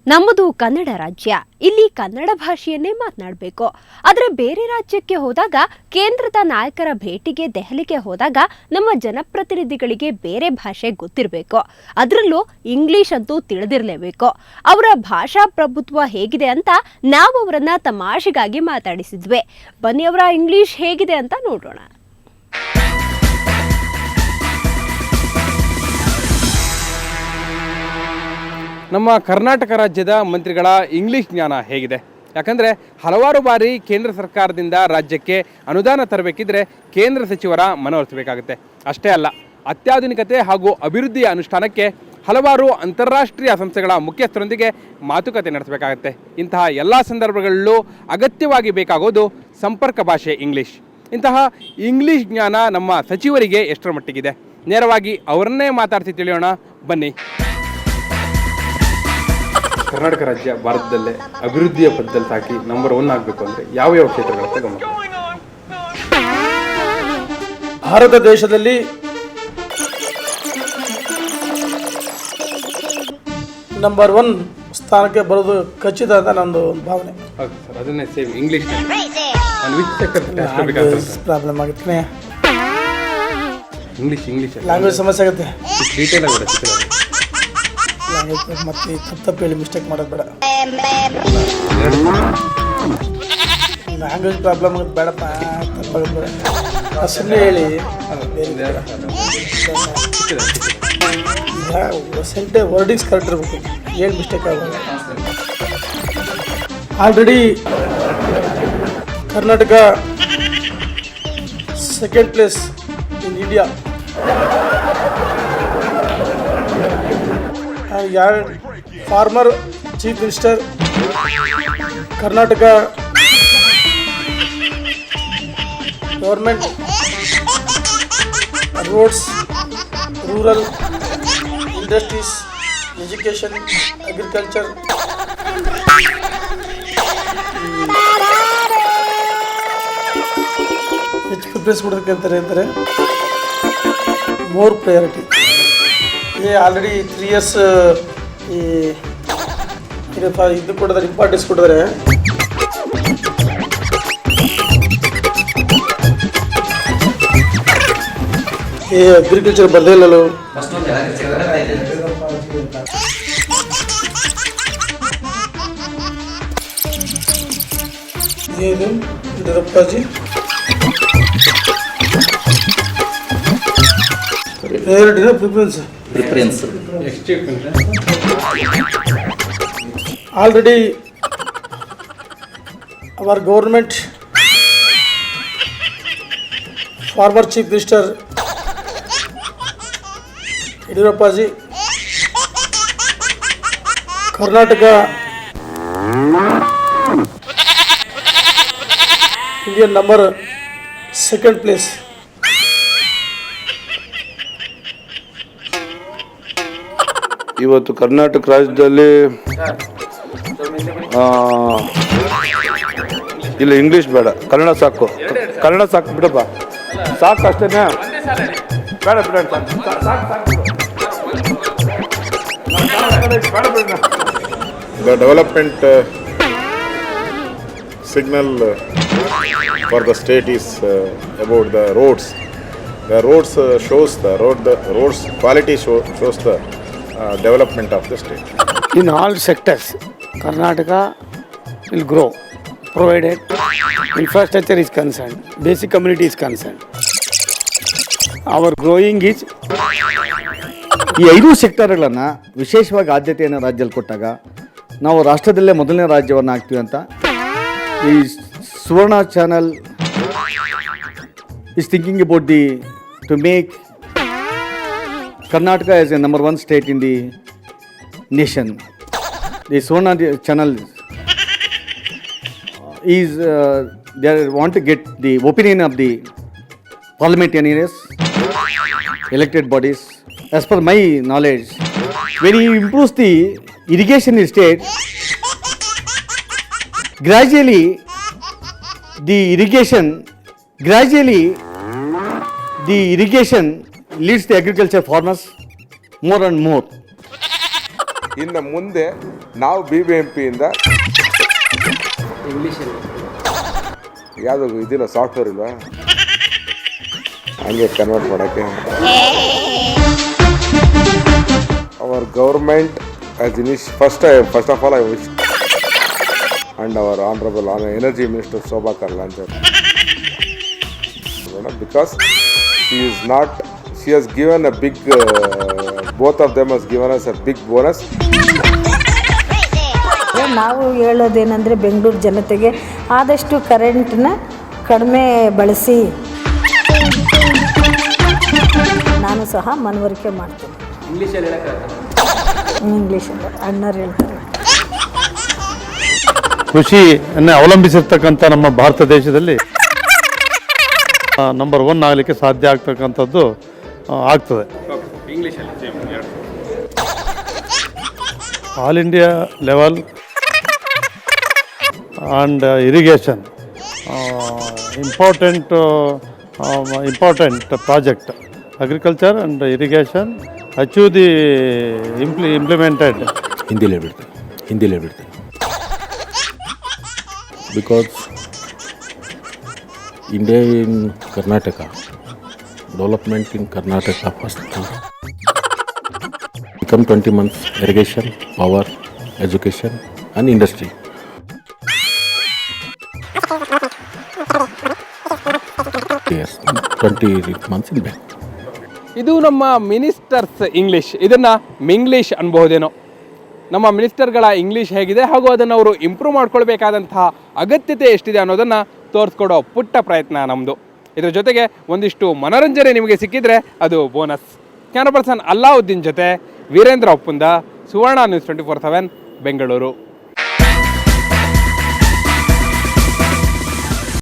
ನಮ್ಮದು ಕನ್ನಡ ರಾಜ್ಯ, ಇಲ್ಲಿ ಕನ್ನಡ ಭಾಷೆಯನ್ನೇ ಮಾತನಾಡಬೇಕು. ಆದರೆ ಬೇರೆ ರಾಜ್ಯಕ್ಕೆ ಹೋದಾಗ, ಕೇಂದ್ರದ ನಾಯಕರ ಭೇಟಿಗೆ ದೆಹಲಿಗೆ ಹೋದಾಗ ನಮ್ಮ ಜನಪ್ರತಿನಿಧಿಗಳಿಗೆ ಬೇರೆ ಭಾಷೆ ಗೊತ್ತಿರಬೇಕು. ಅದರಲ್ಲೂ ಇಂಗ್ಲಿಷ್ ಅಂತೂ ತಿಳಿದಿರಲೇಬೇಕು. ಅವರ ಭಾಷಾ ಪ್ರಭುತ್ವ ಹೇಗಿದೆ ಅಂತ ನಾವು ಅವರನ್ನ ತಮಾಷೆಗಾಗಿ ಮಾತಾಡಿಸಿದ್ವಿ. ಬನ್ನಿ ಅವರ ಇಂಗ್ಲಿಷ್ ಹೇಗಿದೆ ಅಂತ ನೋಡೋಣ. ನಮ್ಮ ಕರ್ನಾಟಕ ರಾಜ್ಯದ ಮಂತ್ರಿಗಳ ಇಂಗ್ಲೀಷ್ ಜ್ಞಾನ ಹೇಗಿದೆ? ಯಾಕಂದರೆ ಹಲವಾರು ಬಾರಿ ಕೇಂದ್ರ ಸರ್ಕಾರದಿಂದ ರಾಜ್ಯಕ್ಕೆ ಅನುದಾನ ತರಬೇಕಿದ್ರೆ ಕೇಂದ್ರ ಸಚಿವರ ಮನವೊಲಿಸಬೇಕಾಗುತ್ತೆ. ಅಷ್ಟೇ ಅಲ್ಲ, ಅತ್ಯಾಧುನಿಕತೆ ಹಾಗೂ ಅಭಿವೃದ್ಧಿಯ ಅನುಷ್ಠಾನಕ್ಕೆ ಹಲವಾರು ಅಂತಾರಾಷ್ಟ್ರೀಯ ಸಂಸ್ಥೆಗಳ ಮುಖ್ಯಸ್ಥರೊಂದಿಗೆ ಮಾತುಕತೆ ನಡೆಸಬೇಕಾಗುತ್ತೆ. ಇಂತಹ ಎಲ್ಲ ಸಂದರ್ಭಗಳಲ್ಲೂ ಅಗತ್ಯವಾಗಿ ಬೇಕಾಗೋದು ಸಂಪರ್ಕ ಭಾಷೆ ಇಂಗ್ಲೀಷ್. ಇಂತಹ ಇಂಗ್ಲೀಷ್ ಜ್ಞಾನ ನಮ್ಮ ಸಚಿವರಿಗೆ ಎಷ್ಟರ ಮಟ್ಟಿಗಿದೆ? ನೇರವಾಗಿ ಅವರನ್ನೇ ಮಾತಾಡ್ಸಿ ತಿಳಿಯೋಣ ಬನ್ನಿ. ಕರ್ನಾಟಕ ರಾಜ್ಯ ಭಾರತದಲ್ಲೇ ಅಭಿವೃದ್ಧಿಯ ಪಥದಲ್ಲಿ ಸಾಕಿ ನಂಬರ್ 1 ಆಗಬೇಕು ಅಂದರೆ ಯಾವ ಕ್ಷೇತ್ರಗಳತ್ತ ಗಮನ? ಭಾರತ ದೇಶದಲ್ಲಿ ನಂಬರ್ 1 ಸ್ಥಾನಕ್ಕೆ ಬರೋದು ಖಚಿತ ಅಂತ ನಂದು ಒಂದು ಭಾವನೆ. ಹೌದು ಸರ್, ಅದನ್ನೇ ಸೇಮ್ ಇಂಗ್ಲೀಷ್ ಪ್ರಾಬ್ಲಮ್ ಆಗುತ್ತೆ. ಇಂಗ್ಲೀಷ್ ಲ್ಯಾಂಗ್ವೇಜ್ ಸಮಸ್ಯೆ ಆಗುತ್ತೆ. ಡೀಟೇಲ್ ಆಗಿ ಲ್ಯಾಂಗ್ವೇಜ್ ಮತ್ತೆ ತಪ್ಪು ಹೇಳಿ ಮಿಸ್ಟೇಕ್ ಮಾಡೋದು ಬೇಡ. ಲ್ಯಾಂಗ್ವೇಜ್ ಪ್ರಾಬ್ಲಮ್ ಆಗುತ್ತೆ ಬೇಡಪ್ಪ, ತಪ್ಪಾಗೋದು ಬೇಡ. ಸುಮ್ಮನೆ ಹೇಳಿ ಈಗ ವರ್ಡಿಂಗ್ಸ್ ಕರೆಕ್ಟ್ ಇರಬೇಕು, ಏನು ಮಿಸ್ಟೇಕ್ ಆಗೋಲ್ಲ. Already Karnataka second place in India. ಯಾರು former chief minister Karnataka government roads, rural industries, education, agriculture, ಹೆಚ್ಚು ಪ್ರಿಫರೆನ್ಸ್ ಕೊಡೋದಕ್ಕೆ ಅಂತಾರೆ ಮೋರ್ ಪ್ರಯಾರಿಟಿ. ಆಲ್ರೆಡಿ 3 years ಇದು ಕೊಡಿದ್ರೆ, ಇಂಪಾರ್ಟೆನ್ಸ್ ಕೊಡಿದ್ರೆ ಅಗ್ರಿಕಲ್ಚರ್ ಬರ್ದೇ ಇಲ್ಲೋ. ಏನು ಯಡಿಯೂರಪ್ಪಾಜಿ preference already our government former chief minister Yediyurappa ji Karnataka Indian number 2nd place. ಇವತ್ತು ಕರ್ನಾಟಕ ರಾಜ್ಯದಲ್ಲಿ ಇಲ್ಲ ಇಂಗ್ಲೀಷ್ ಬೇಡ, ಕನ್ನಡ ಸಾಕು. ಕನ್ನಡ ಸಾಕು ಬಿಡಪ್ಪ, ಸಾಕು ಅಷ್ಟೇನೆ, ಬೇಡ ಬಿಡ. The development signal for the state is about the roads. The roads shows the roads quality shows the development of the state. In all sectors, Karnataka will grow, provided infrastructure is concerned, basic community is concerned. Our growing is ಈ 5 ಸೆಕ್ಟರ್ಗಳನ್ನು ವಿಶೇಷವಾಗಿ ಆದ್ಯತೆಯನ್ನು ರಾಜ್ಯದಲ್ಲಿ ಕೊಟ್ಟಾಗ ನಾವು ರಾಷ್ಟ್ರದಲ್ಲೇ ಮೊದಲನೇ ರಾಜ್ಯವನ್ನು ಆಗ್ತೀವಿ ಅಂತ ಈ Suvarna channel is thinking about to make Karnataka as a number 1 state in the nation. The Suvarna channel is they want to get the opinion of the parliamentarians, elected bodies. As per my knowledge, when he improves the irrigation in state, gradually the irrigation leads the agriculture farmers more and more. ಇನ್ನು ಮುಂದೆ ನಾವು BBMPಯಿಂದ ಯಾವುದು ಇದಿಲ್ಲ, software ಇಲ್ವಾ ಹಂಗೆ convert ಮಾಡೋಕ್ಕೆ. Our government first of all I wish and our honorable energy minister Shobha Karandikar, because she has given a big both of them has given us a big bonus. ನಾವು ಹೇಳೋದೇನೆಂದರೆ ಬೆಂಗಳೂರು ಜನತೆಗೆ ಆದಷ್ಟು ಕರೆಂಟ್ನ ಕಡಿಮೆ ಬಳಸಿ ನಾನು ಸಹ ಮನವರಿಕೆ ಮಾಡ್ತೀನಿ. ಇಂಗ್ಲೀಷಲ್ಲಿ ಅಣ್ಣರು ಹೇಳ್ತಾರೆ. ಕೃಷಿಯನ್ನೇ ಅವಲಂಬಿಸಿರ್ತಕ್ಕಂಥ ನಮ್ಮ ಭಾರತ ದೇಶದಲ್ಲಿ ನಂಬರ್ 1 ಆಗಲಿಕ್ಕೆ ಸಾಧ್ಯ ಆಗ್ತಕ್ಕಂಥದ್ದು ಆಗ್ತದೆ. All India level and irrigation important project agriculture and irrigation achieve the implemented. ಹಿಂದಿಲೇ ಬಿಡ್ತೇನೆ because India in Karnataka, development in Karnataka first become 20 months irrigation, power, education and industry. Yes, 20 months in back. ಇದು ನಮ್ಮ ministers English. ಇದನ್ನು ಮಿಂಗ್ಲೀಷ್ ಅನ್ಬಹುದೇನೋ. ನಮ್ಮ ಮಿನಿಸ್ಟರ್ಗಳ English ಹೇಗಿದೆ ಹಾಗೂ ಅದನ್ನು ಅವರು ಇಂಪ್ರೂವ್ ಮಾಡ್ಕೊಳ್ಬೇಕಾದಂತಹ ಅಗತ್ಯತೆ ಎಷ್ಟಿದೆ ಅನ್ನೋದನ್ನು ತೋರಿಸ್ಕೊಡೋ ಪುಟ್ಟ ಪ್ರಯತ್ನ ನಮ್ಮದು. ಇದರ ಜೊತೆಗೆ ಒಂದಿಷ್ಟು ಮನೋರಂಜನೆ ನಿಮಗೆ ಸಿಕ್ಕಿದರೆ ಅದು ಬೋನಸ್. ಕ್ಯಾಮರಾ ಪರ್ಸನ್ ಅಲ್ಲಾವುದ್ದೀನ್ ಜೊತೆ ವೀರೇಂದ್ರ ಒಪ್ಪುಂದ, ಸುವರ್ಣ ನ್ಯೂಸ್ 24/7 ಬೆಂಗಳೂರು.